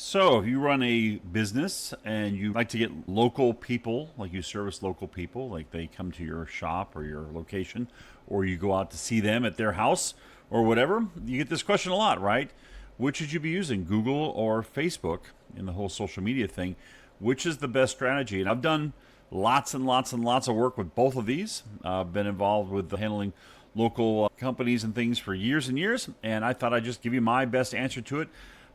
So, if you run a business and you like to get local people, like you service local people, like they come to your shop or your location, or you go out to see them at their house or whatever, you get this question a lot, right? Which should you be using, Google or Facebook in the whole social media thing? Which is the best strategy? And I've done lots and lots and lots of work with both of these. I've been involved with handling local companies and things for years and years, and I thought I'd just give you my best answer to it.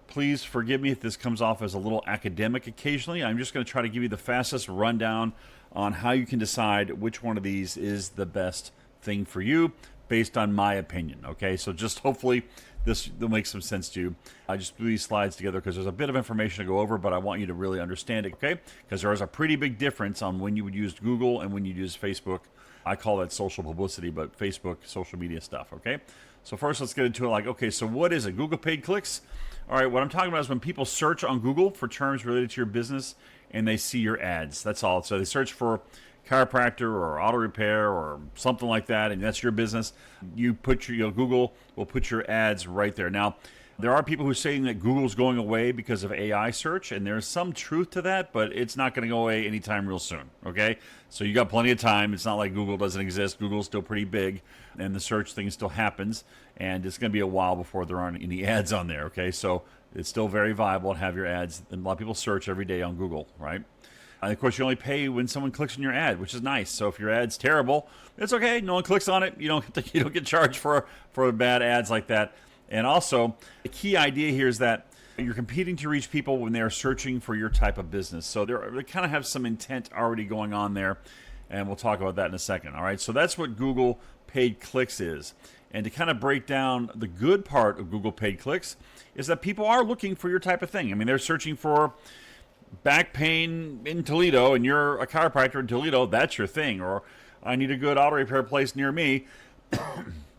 Please forgive me if this comes off as a little academic occasionally. I'm just going to try to give you the fastest rundown on how you can decide which one of these is the best thing for you based on my opinion. Okay, so just hopefully this will make some sense to you. I just threw these slides together because there's a bit of information to go over, but I want you to really understand it, okay? Because there is a pretty big difference on when you would use Google and when you use Facebook. I call that social publicity, but Facebook, social media stuff, okay? So first, let's get into it. Like, okay, so what is it? Google paid clicks? All right, what I'm talking about is when people search on Google for terms related to your business and they see your ads. That's all. So they search for chiropractor or auto repair or something like that, and that's your business. You put your, Google will put your ads right there. Now, there are people who are saying that Google's going away because of AI search, and there's some truth to that, but it's not going to go away anytime real soon, okay? So you got plenty of time. It's not like Google doesn't exist. Google's still pretty big, and the search thing still happens, and it's going to be a while before there aren't any ads on there, okay? So it's still very viable to have your ads, and a lot of people search every day on Google, right? And of course, you only pay when someone clicks on your ad, which is nice. So if your ad's terrible, it's okay. No one clicks on it. You don't get charged for bad ads like that. And also, the key idea here is that you're competing to reach people when they're searching for your type of business. So they kind of have some intent already going on there, and we'll talk about that in a second. All right, so that's what Google paid clicks is. And to kind of break down the good part of Google paid clicks is that people are looking for your type of thing. I mean, they're searching for back pain in Toledo, and you're a chiropractor in Toledo, that's your thing. Or I need a good auto repair place near me.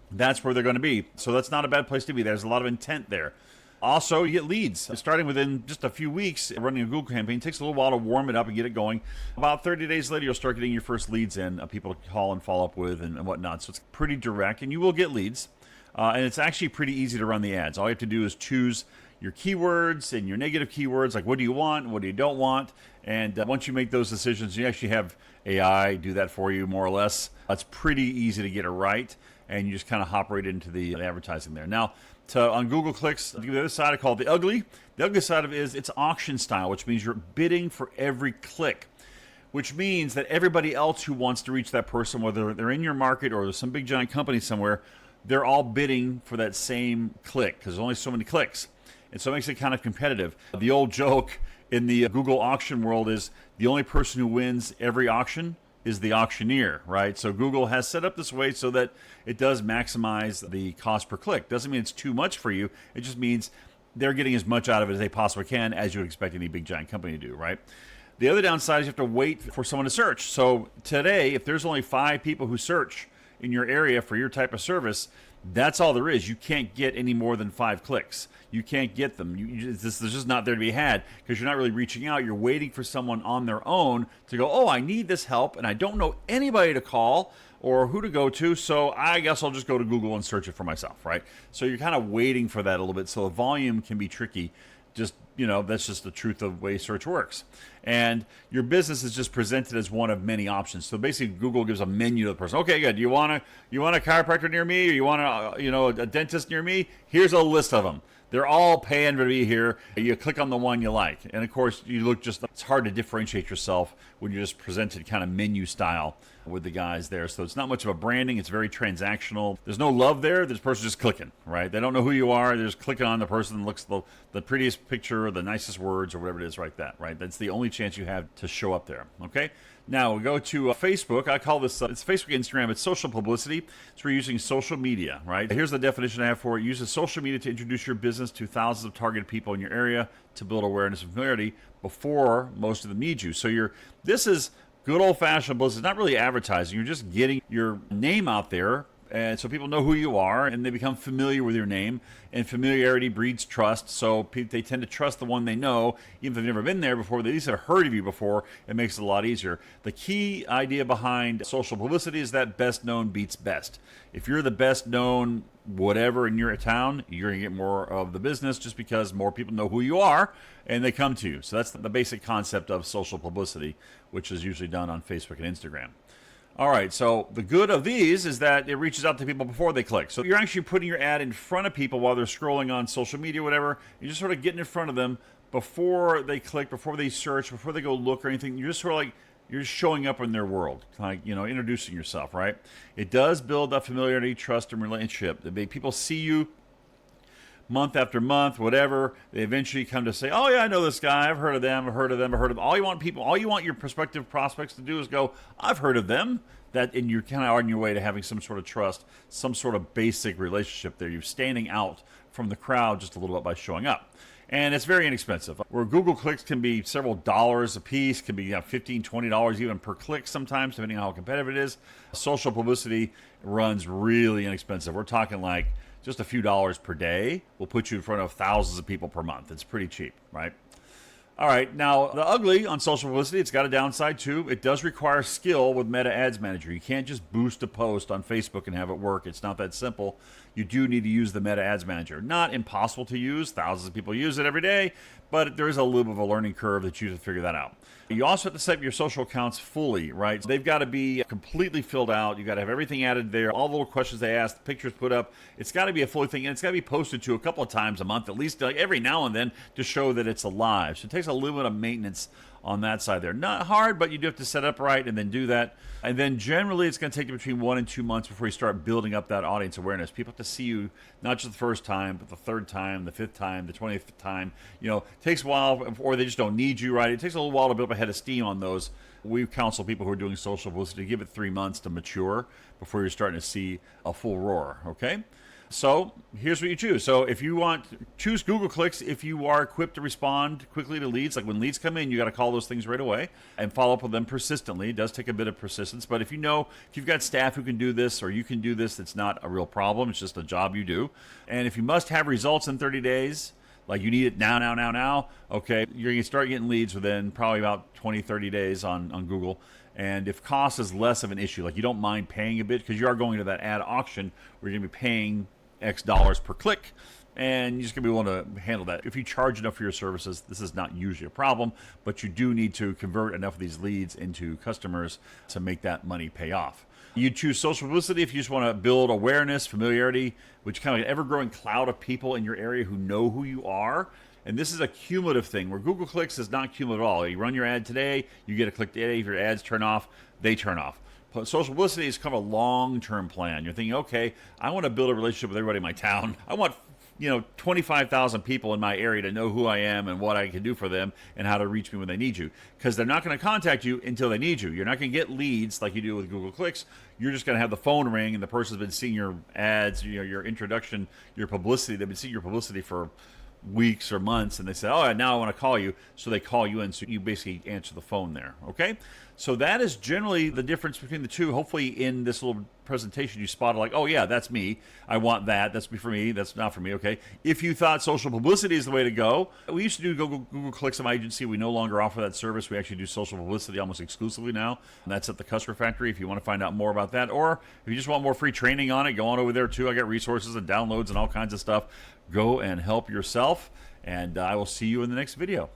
That's where they're going to be. So that's not a bad place to be. There's a lot of intent there. Also, you get leads. Starting within just a few weeks, running a Google campaign takes a little while to warm it up and get it going. About 30 days later, you'll start getting your first leads in, people to call and follow up with and whatnot. So it's pretty direct, and you will get leads. And it's actually pretty easy to run the ads. All you have to do is choose your keywords and your negative keywords, like what do you want, what do you don't want. And once you make those decisions, you actually have AI do that for you, more or less. It's pretty easy to get it right, and you just kind of hop right into the advertising there. Now, on Google Clicks, the other side I call it the ugly. The ugly side of it is it's auction style, which means you're bidding for every click, which means that everybody else who wants to reach that person, whether they're in your market or there's some big giant company somewhere, they're all bidding for that same click because there's only so many clicks. And so it makes it kind of competitive. The old joke in the Google auction world is the only person who wins every auction is the auctioneer, right? So Google has set up this way so that it does maximize the cost per click. Doesn't mean it's too much for you. It just means they're getting as much out of it as they possibly can, as you would expect any big giant company to do, right? The other downside is you have to wait for someone to search. So today, if there's only 5 people who search in your area for your type of service, that's all there is. You can't get any more than 5 clicks. You can't get them. There's just not there to be had because you're not really reaching out. You're waiting for someone on their own to go, oh, I need this help, and I don't know anybody to call or who to go to, so I guess I'll just go to Google and search it for myself, right? So you're kind of waiting for that a little bit. So the volume can be tricky. Just, that's just the truth of the way search works. And your business is just presented as one of many options. So basically, Google gives a menu to the person. Okay, good. You want a chiropractor near me, or you want a dentist near me? Here's a list of them. They're all paying to be here. You click on the one you like. And of course, it's hard to differentiate yourself when you're just presented kind of menu style with the guys there. So it's not much of a branding. It's very transactional. There's no love there. This person's just clicking, right? They don't know who you are. They're just clicking on the person that looks the prettiest picture or the nicest words or whatever it is, right? Right? That's the only chance you have to show up there, okay? Now we go to Facebook. I call this, it's Facebook, Instagram. It's social publicity. So we're using social media, right? Here's the definition I have for it. Uses social media to introduce your business to thousands of targeted people in your area to build awareness and familiarity before most of them need you. So this is good old-fashioned publicity. It's not really advertising. You're just getting your name out there And so people know who you are, and they become familiar with your name. And familiarity breeds trust. So they tend to trust the one they know, even if they've never been there before. They at least have heard of you before. It makes it a lot easier. The key idea behind social publicity is that best known beats best. If you're the best known whatever in your town, you're going to get more of the business just because more people know who you are and they come to you. So that's the basic concept of social publicity, which is usually done on Facebook and Instagram. All right, so the good of these is that it reaches out to people before they click. So you're actually putting your ad in front of people while they're scrolling on social media, whatever. You're just sort of getting in front of them before they click, before they search, before they go look or anything. You're just sort of like, you're just showing up in their world, like, introducing yourself, right? It does build that familiarity, trust, and relationship. People see you month after month, whatever. They eventually come to say, oh yeah, I know this guy. I've heard of them. I've heard of them. I've heard of them. All you want your prospective prospects to do is go, I've heard of them. And you're kind of on your way to having some sort of trust, some sort of basic relationship there. You're standing out from the crowd just a little bit by showing up. And it's very inexpensive. Where Google clicks can be several dollars a piece, can be $15, $20 even per click sometimes, depending on how competitive it is. Social publicity runs really inexpensive. We're talking like just a few dollars per day will put you in front of thousands of people per month. It's pretty cheap, right? All right, now the ugly on social publicity, it's got a downside too. It does require skill with Meta Ads Manager. You can't just boost a post on Facebook and have it work. It's not that simple. You do need to use the Meta Ads Manager. Not impossible to use. Thousands of people use it every day, but there is a little bit of a learning curve that you have to figure that out. You also have to set up your social accounts fully, right? So they've got to be completely filled out. You got to have everything added there, all the little questions they ask, the pictures put up. It's got to be a fully thing, and it's got to be posted to a couple of times a month, at least like every now and then, to show that it's alive. So it takes a little bit of maintenance on that side there. Not hard, but you do have to set up right and then do that. And then generally it's going to take you between 1 and 2 months before you start building up that audience awareness. People have to see you not just the first time, but the third time, the fifth time, the 20th time. It takes a while, or they just don't need you, right? It takes a little while to build up a head of steam on those. We counsel people who are doing social publicity to give it 3 months to mature before you're starting to see a full roar, okay? So here's what you choose. So if you choose Google Clicks if you are equipped to respond quickly to leads. Like when leads come in, you got to call those things right away and follow up with them persistently. It does take a bit of persistence, but if you've got staff who can do this, or you can do this, it's not a real problem. It's just a job you do. And if you must have results in 30 days, like you need it now, okay, you're going to start getting leads within probably about 20, 30 days on Google. And if cost is less of an issue, like you don't mind paying a bit, because you are going to that ad auction where you're going to be paying X dollars per click, and you're just going to be willing to handle that. If you charge enough for your services, this is not usually a problem, but you do need to convert enough of these leads into customers to make that money pay off. You choose social publicity if you just want to build awareness, familiarity, which kind of an ever-growing cloud of people in your area who know who you are. And this is a cumulative thing, where Google Clicks is not cumulative at all. You run your ad today, you get a click today. If your ads turn off, they turn off. But social publicity is kind of a long-term plan. You're thinking, okay, I want to build a relationship with everybody in my town. I want 25,000 people in my area to know who I am and what I can do for them and how to reach me when they need you. Because they're not going to contact you until they need you. You're not going to get leads like you do with Google Clicks. You're just going to have the phone ring, and the person's been seeing your ads, your introduction, your publicity. They've been seeing your publicity for weeks or months, and they say, oh, now I want to call you. So they call you in, so you basically answer the phone there, okay? So that is generally the difference between the two. Hopefully in this little presentation you spotted like, oh yeah, that's me. I want that. That's for me. That's not for me, okay? If you thought social publicity is the way to go, we used to do Google Clicks in my agency. We no longer offer that service. We actually do social publicity almost exclusively now. And that's at the Customer Factory if you want to find out more about that. Or if you just want more free training on it, go on over there too. I got resources and downloads and all kinds of stuff. Go and help yourself, and I will see you in the next video.